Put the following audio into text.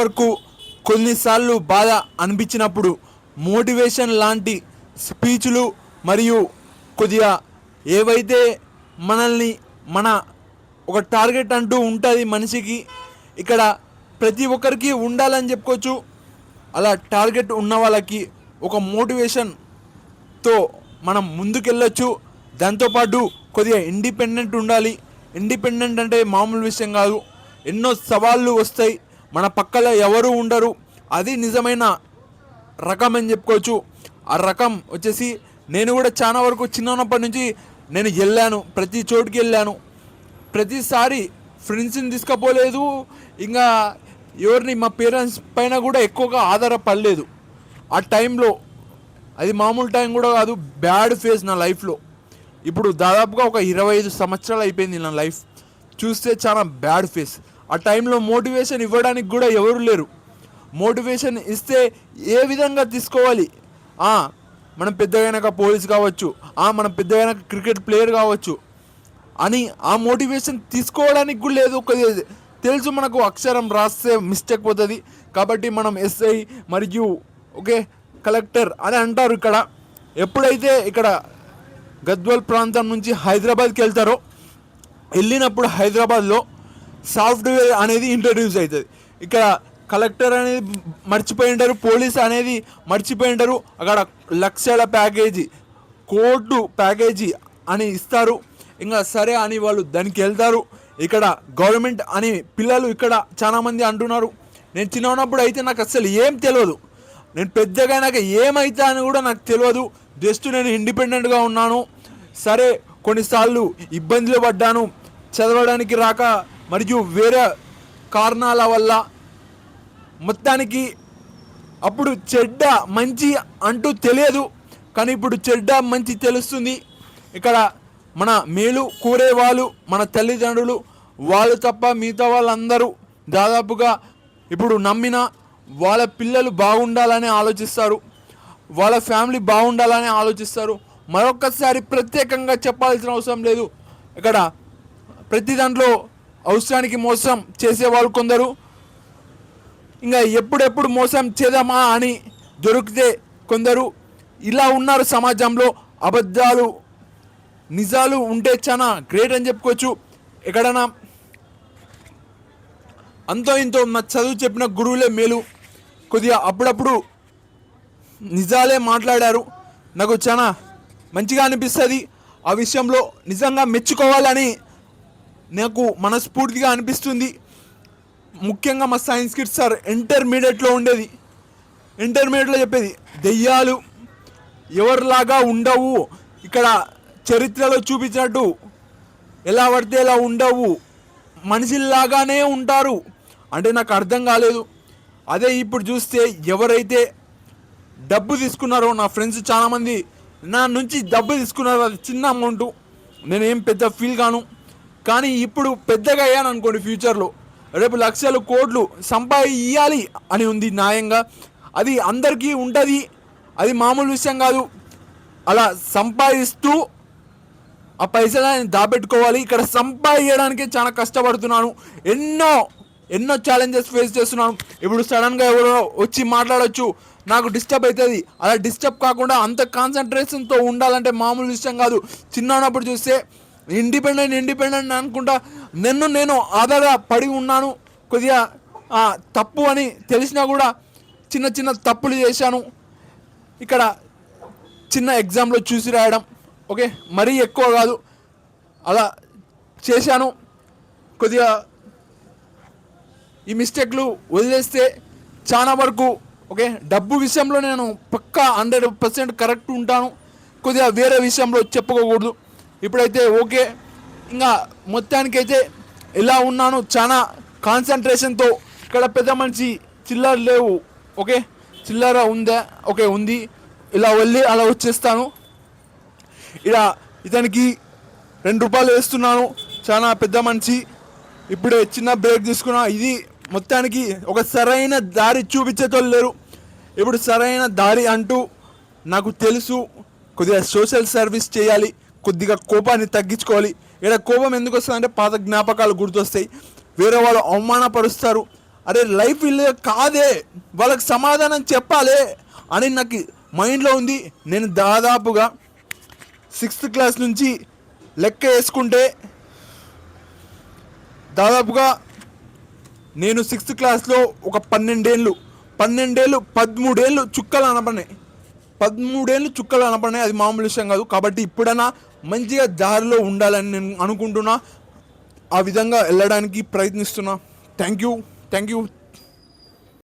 వరకు కొన్నిసార్లు బాధ అనిపించినప్పుడు మోటివేషన్ లాంటి స్పీచ్లు మరియు కొద్దిగా ఏవైతే మనల్ని మన ఒక టార్గెట్ అంటూ ఉంటుంది మనిషికి, ఇక్కడ ప్రతి ఒక్కరికి ఉండాలని చెప్పుకోవచ్చు. అలా టార్గెట్ ఉన్న వాళ్ళకి ఒక మోటివేషన్తో మనం ముందుకెళ్ళొచ్చు. దాంతోపాటు కొద్దిగా ఇండిపెండెంట్ ఉండాలి. ఇండిపెండెంట్ అంటే మామూలు విషయం కాదు. ఎన్నో సవాళ్ళు వస్తాయి, మన పక్కన ఎవరు ఉండరు. అది నిజమైన రకం అని చెప్పుకోవచ్చు. ఆ రకం వచ్చేసి నేను కూడా చాలా వరకు చిన్నప్పటి నుంచి నేను వెళ్ళాను, ప్రతి చోటుకి వెళ్ళాను. ప్రతిసారి ఫ్రెండ్స్ని తీసుకుపోలేదు, ఇంకా ఎవరిని మా పేరెంట్స్ పైన కూడా ఎక్కువగా ఆధారపడలేదు. ఆ టైంలో అది మామూలు టైం కూడా కాదు, బ్యాడ్ ఫేజ్ నా లైఫ్లో. ఇప్పుడు దాదాపుగా ఒక 25 సంవత్సరాలు అయిపోయింది నా లైఫ్. చూస్తే చాలా బ్యాడ్ ఫేజ్. ఆ టైంలో మోటివేషన్ ఇవ్వడానికి కూడా ఎవరు లేరు. మోటివేషన్ ఇస్తే ఏ విధంగా తీసుకోవాలి, మనం పెద్దగైనాక పోలీస్ కావచ్చు, మనం పెద్దగైనాక క్రికెట్ ప్లేయర్ కావచ్చు అని ఆ మోటివేషన్ తీసుకోవడానికి కూడా లేదు. తెలుసు మనకు అక్షరం రాస్తే మిస్టేక్ పోతుంది కాబట్టి మనం ఎస్ఐ మరియు కలెక్టర్ అని అంటారు. ఎప్పుడైతే ఇక్కడ గద్వాల్ ప్రాంతం నుంచి హైదరాబాద్కి వెళ్తారో, వెళ్ళినప్పుడు హైదరాబాద్లో సాఫ్ట్వేర్ అనేది ఇంట్రడ్యూస్ అవుతుంది. ఇక్కడ కలెక్టర్ అనేది మర్చిపోయి ఉంటారు, పోలీస్ అనేది మర్చిపోయి ఉంటారు. అక్కడ లక్షల ప్యాకేజీ, కోట్లు ప్యాకేజీ అని ఇస్తారు. ఇంకా సరే అని వాళ్ళు దానికి వెళ్తారు. ఇక్కడ గవర్నమెంట్ అని పిల్లలు ఇక్కడ చాలామంది అంటున్నారు. నేను చిన్న ఉన్నప్పుడు అయితే నాకు అసలు ఏం తెలియదు. నేను పెద్దగా నాకు ఏమైతా అని కూడా నాకు తెలియదు. జస్ట్ నేను ఇండిపెండెంట్గా ఉన్నాను. సరే కొన్నిసార్లు ఇబ్బందులు పడ్డాను, చదవడానికి రాక మరియు వేరే కారణాల వల్ల. మొత్తానికి అప్పుడు చెడ్డ మంచి అంటూ తెలియదు, కానీ ఇప్పుడు చెడ్డ మంచి తెలుస్తుంది. ఇక్కడ మన మేలు కోరే వాళ్ళు మన తల్లిదండ్రులు, వాళ్ళు తప్ప మిగతా వాళ్ళందరూ దాదాపుగా ఇప్పుడు నమ్మిన వాళ్ళ పిల్లలు బాగుండాలని ఆలోచిస్తారు, వాళ్ళ ఫ్యామిలీ బాగుండాలని ఆలోచిస్తారు. మరొకసారి ప్రత్యేకంగా చెప్పాల్సిన అవసరం లేదు. ఇక్కడ ప్రతి దాంట్లో అవసరానికి మోసం చేసేవాళ్ళు కొందరు, ఇంకా ఎప్పుడెప్పుడు మోసం చేద్దామా అని దొరికితే కొందరు. ఇలా ఉన్నారు సమాజంలో. అబద్ధాలు నిజాలు ఉంటే చాలా గ్రేట్ అని చెప్పుకోవచ్చు. ఎక్కడైనా అంతో ఇంతో నా చదువు చెప్పిన గురువులే మేలు. కొద్దిగా అప్పుడప్పుడు నిజాలే మాట్లాడారు, నాకు చాలా మంచిగా అనిపిస్తుంది. ఆ విషయంలో నిజంగా మెచ్చుకోవాలని నాకు మనస్ఫూర్తిగా అనిపిస్తుంది. ముఖ్యంగా మా సైన్స్ కిట్ సార్ ఇంటర్మీడియట్లో ఉండేది. ఇంటర్మీడియట్లో చెప్పేది, దెయ్యాలు ఎవరిలాగా ఉండవు, ఇక్కడ చరిత్రలో చూపించినట్టు ఎలా పడితే ఎలా ఉండవు, మనిషిలాగానే ఉంటారు అంటే నాకు అర్థం కాలేదు. అదే ఇప్పుడు చూస్తే ఎవరైతే డబ్బు తీసుకున్నారో, నా ఫ్రెండ్స్ చాలామంది నా నుంచి డబ్బు తీసుకున్నారు. అది చిన్న అమౌంట్, నేనేం పెద్ద ఫీల్ కాను. కానీ ఇప్పుడు పెద్దగా అయ్యాను అనుకోండి, ఫ్యూచర్లో రేపు లక్షలు కోట్లు సంపాదించాలి అని ఉంది న్యాయంగా. అది అందరికీ ఉంటుంది, అది మామూలు విషయం కాదు. అలా సంపాదిస్తూ ఆ పైసలని దాపెట్టుకోవాలి. ఇక్కడ సంపాదించడానికే చాలా కష్టపడుతున్నాను. ఎన్నో ఛాలెంజెస్ ఫేస్ చేస్తున్నాను. ఇప్పుడు సడన్గా ఎవరో వచ్చి మాట్లాడవచ్చు, నాకు డిస్టర్బ్ అవుతుంది. అలా డిస్టర్బ్ కాకుండా అంత కాన్సన్ట్రేషన్తో ఉండాలంటే మామూలు విషయం కాదు. చిన్నప్పుడు చూస్తే ఇండిపెండెంట్ అనుకుంటా నేను ఆధారపడి ఉన్నాను. కొద్దిగా తప్పు అని తెలిసినా కూడా చిన్న తప్పులు చేశాను. ఇక్కడ చిన్న ఎగ్జామ్లో చూసి రాయడం, మరీ ఎక్కువ కాదు, అలా చేశాను. కొద్దిగా ఈ మిస్టేక్లు వదిలేస్తే చాలా వరకు డబ్బు విషయంలో నేను పక్కా 100% కరెక్ట్ ఉంటాను. కొద్దిగా వేరే విషయంలో చెప్పుకోకూడదు. ఇప్పుడైతే ఇంకా మొత్తానికైతే ఇలా ఉన్నాను, చాలా కాన్సన్ట్రేషన్తో. ఇక్కడ పెద్ద మనిషి చిల్లర లేవు, చిల్లర ఉందా, ఉంది, ఇలా వెళ్ళి అలా వచ్చేస్తాను. ఇలా ఇతనికి 2 రూపాయలు వేస్తున్నాను, చాలా పెద్ద మనిషి. ఇప్పుడే చిన్న బ్రేక్ తీసుకున్నా. ఇది మొత్తానికి ఒక సరైన దారి చూపించేటోళ్ళు లేరు. ఇప్పుడు సరైన దారి అంటూ నాకు తెలుసు. కొద్దిగా సోషల్ సర్వీస్ చేయాలి, కొద్దిగా కోపాన్ని తగ్గించుకోవాలి. ఇక్కడ కోపం ఎందుకు వస్తుంది అంటే పాత జ్ఞాపకాలు గుర్తొస్తాయి. వేరే వాళ్ళు అవమానపరుస్తారు, అరే లైఫ్ ఇల్లే కాదే, వాళ్ళకి సమాధానం చెప్పాలి అని నాకు మైండ్లో ఉంది. నేను దాదాపుగా 6th క్లాస్ నుంచి లెక్క వేసుకుంటే దాదాపుగా నేను 6th క్లాస్లో ఒక 12 13 ఏళ్ళు చుక్కలు అనపడినాయి. అది మామూలు విషయం కాదు. కాబట్టి ఇప్పుడైనా మంచిగా దారిలో ఉండాలని నేను అనుకుంటున్నా, ఆ విధంగా వెళ్ళడానికి ప్రయత్నిస్తున్నా. Thank you.